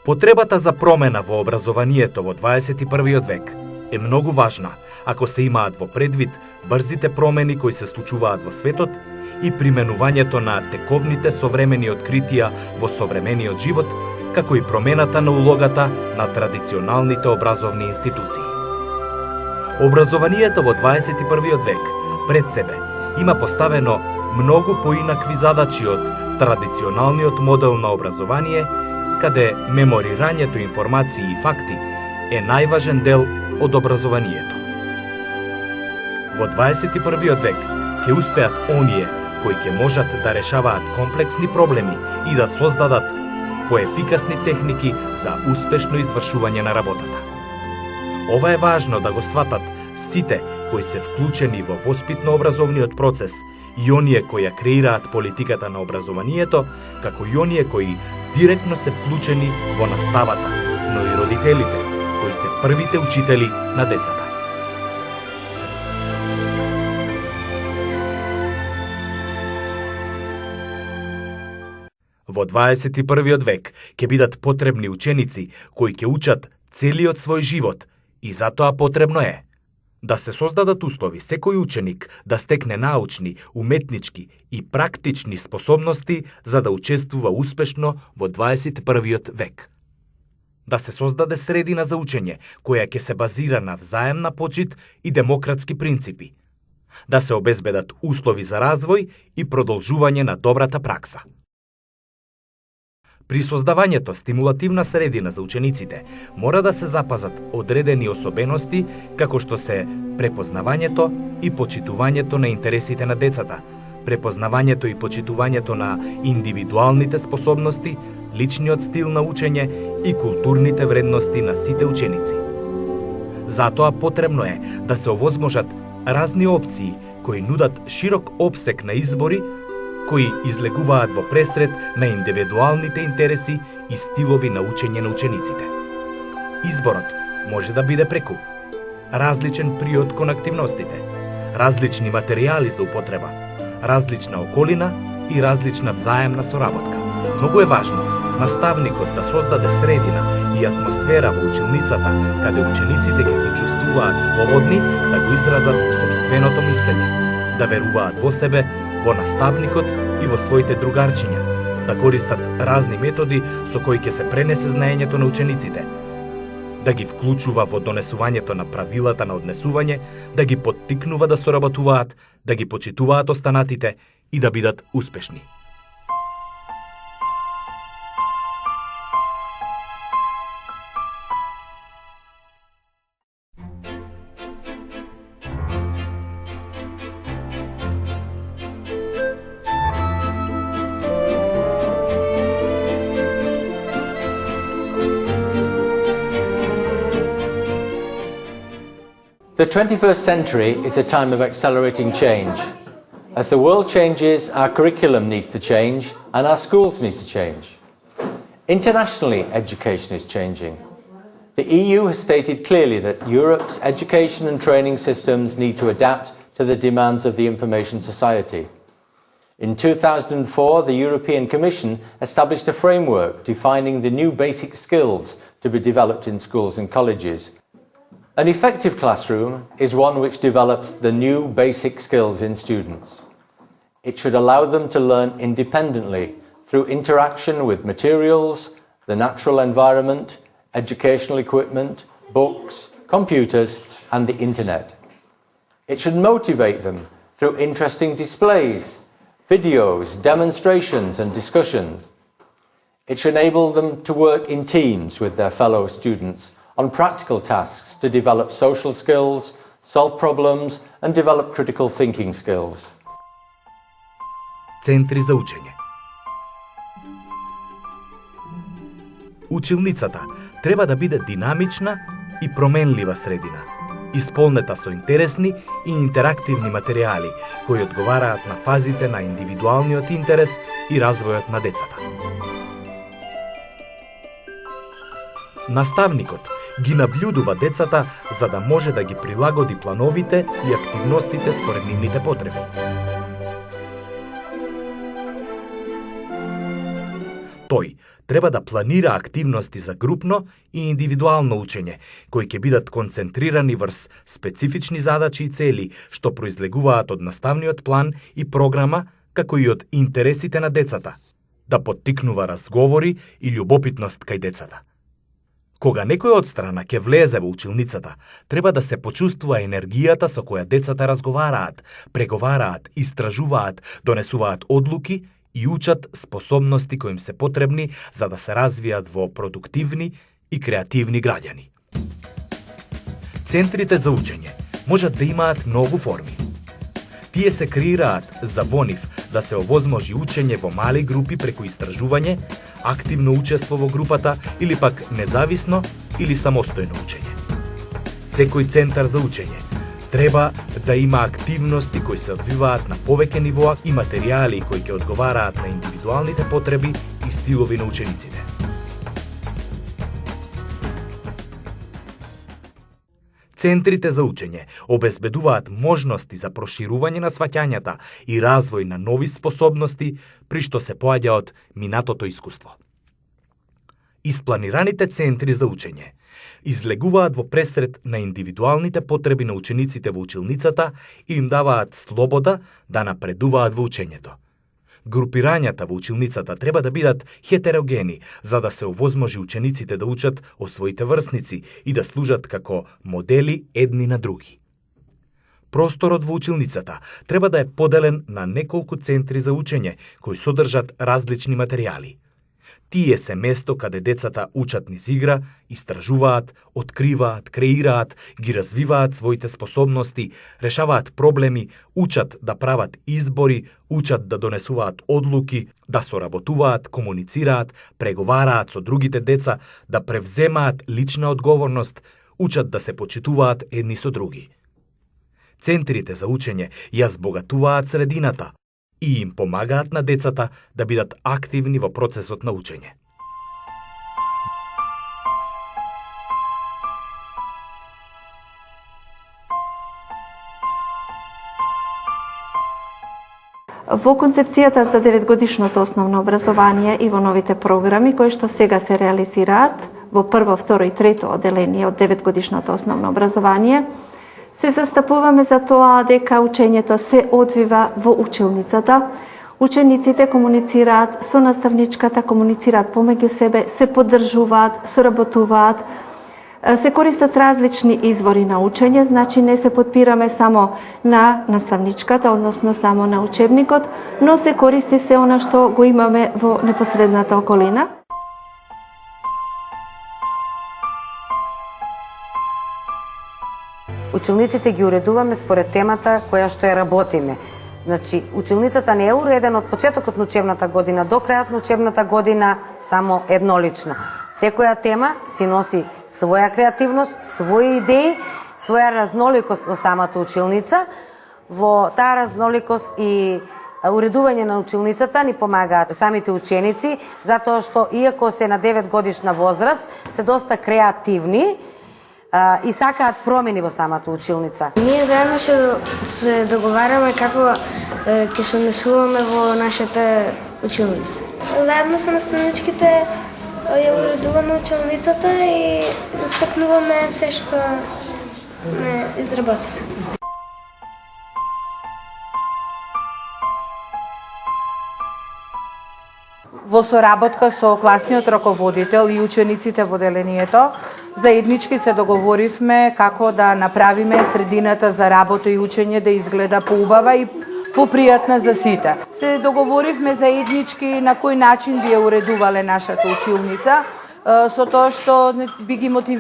Потребата за промена во образованието во 21. век е многу важна, ако се имаат во предвид брзите промени кои се случуваат во светот и применувањето на тековните современи откритија во современиот живот, како и промената на улогата на традиционалните образовни институции. Образованието во 21. век пред себе има поставено многу поинакви задачи од традиционалниот модел на образование, каде меморирањето информации и факти е најважен дел од образованието. Во 21. век ќе успеат оние кои ќе можат да решаваат комплексни проблеми и да создадат поефикасни техники за успешно извршување на работата. Ова е важно да го сватат сите кои се вклучени во воспитно-образовниот процес и оние кои ја креираат политиката на образованието, како и оние кои директно се вклучени во наставата, но и родителите, кои се првите учители на децата. Во 21. век ќе бидат потребни ученици кои ќе учат целиот свој живот и затоа потребно е да се создадат услови секој ученик да стекне научни, уметнички и практични способности за да учествува успешно во 21. век. Да се создаде средина за учење која ќе се базира на взаемна почит и демократски принципи. Да се обезбедат услови за развој и продолжување на добрата пракса. При создавањето стимулативна средина за учениците мора да се запазат одредени особености како што се препознавањето и почитувањето на интересите на децата, препознавањето и почитувањето на индивидуалните способности, личниот стил на учење и културните вредности на сите ученици. Затоа потребно е да се овозможат разни опции кои нудат широк опсег на избори кои излегуваат во пресред на индивидуалните интереси и стилови на учење на учениците. Изборот може да биде преку различен приод кон активностите, различни материјали за употреба, различна околина и различна взаемна соработка. Многу е важно наставникот да создаде средина и атмосфера во училницата каде учениците ќе се чувствуваат слободни да го изразат сопственото мислење, да веруваат во себе, во наставникот и во своите другарчиња, да користат разни методи со кои ќе се пренесе знаењето на учениците, да ги вклучува во донесувањето на правилата на однесување, да ги поттикнува да соработуваат, да ги почитуваат останатите и да бидат успешни. The 21st century is a time of accelerating change. As the world changes, our curriculum needs to change and our schools need to change. Internationally, education is changing. The EU has stated clearly that Europe's education and training systems need to adapt to the demands of the information society. In 2004, the European Commission established a framework defining the new basic skills to be developed in schools and colleges. An effective classroom is one which develops the new basic skills in students. It should allow them to learn independently through interaction with materials, the natural environment, educational equipment, books, computers, and the internet. It should motivate them through interesting displays, videos, demonstrations, and discussion. It should enable them to work in teams with their fellow students on practical tasks to develop social skills, solve problems, and develop critical thinking skills. Центри за учење. Училницата треба да биде динамична и променлива средина, исполнета со интересни и интерактивни материјали кои одговараат на фазите на индивидуалниот интерес и развојот на децата. Наставникот ги наблюдува децата за да може да ги прилагоди плановите и активностите според нивните потреби. Тој треба да планира активности за групно и индивидуално учење, кои ќе бидат концентрирани врз специфични задачи и цели, што произлегуваат од наставниот план и програма, како и од интересите на децата, да поттикнува разговори и љубопитност кај децата. Кога некој од страна ќе влезе во училницата, треба да се почувствува енергијата со која децата разговараат, преговараат, истражуваат, донесуваат одлуки и учат способности кои им се потребни за да се развијат во продуктивни и креативни граѓани. Центрите за учење можат да имаат многу форми. Тие се креираат за во нив да се овозможи учење во мали групи преку истражување, активно учество во групата или пак независно или самостојно учење. Секој центар за учење треба да има активности кои се одвиваат на повеќе нивоа и материјали кои ќе одговараат на индивидуалните потреби и стилови на учениците. Центрите за учење обезбедуваат можности за проширување на сваќањата и развој на нови способности при што се поаѓа од минатото искуство. Испланираните центри за учење излегуваат во пресред на индивидуалните потреби на учениците во училницата и им даваат слобода да напредуваат во учењето. Групирањата во училницата треба да бидат хетерогени, за да се овозможи учениците да учат од своите врсници и да служат како модели едни на други. Просторот во училницата треба да е поделен на неколку центри за учење кои содржат различни материјали. Тие се место каде децата учат низ игра, истражуваат, откриваат, креираат, ги развиваат своите способности, решаваат проблеми, учат да прават избори, учат да донесуваат одлуки, да соработуваат, комуницираат, преговараат со другите деца, да превземаат лична одговорност, учат да се почитуваат едни со други. Центрите за учење ја збогатуваат средината и им помагаат на децата да бидат активни во процесот на учење. Во концепцијата за 9-годишното основно образование и во новите програми кои што сега се реализираат во прво, второ и трето одделение од 9-годишното основно образование, се застапуваме за тоа дека учењето се одвива во училницата. Учениците комуницираат со наставничката, комуницираат помеѓу себе, се поддржуваат, соработуваат, се користат различни извори на учење, значи не се подпираме само на наставничката, односно само на учебникот, но се користи се она што го имаме во непосредната околина. Училниците ги уредуваме според темата која што ја работиме. Значи, училницата не е уредена од почетокот на учебната година до крајот на учебната година само еднолично. Секоја тема си носи своја креативност, своји идеи, своја разноликост во самата училница. Во таа разноликост и уредување на училницата ни помагаат самите ученици, затоа што иако се на 9 годишна возраст, се доста креативни и сакаат промени во самата училница. Ние заедно се договараме како ќе се однесуваме во нашата училница. Заедно со наставничките ја уредуваме училницата и стапнуваме се што сме изработили. Во соработка со класниот раководител и учениците во одделението, заеднички се договоривме како да направиме средината за работа и учење да изгледа поубава и попријатна за сите. Се договоривме заеднички на кој начин би ја уредувале нашата училница, со тоа што би ги мотивирале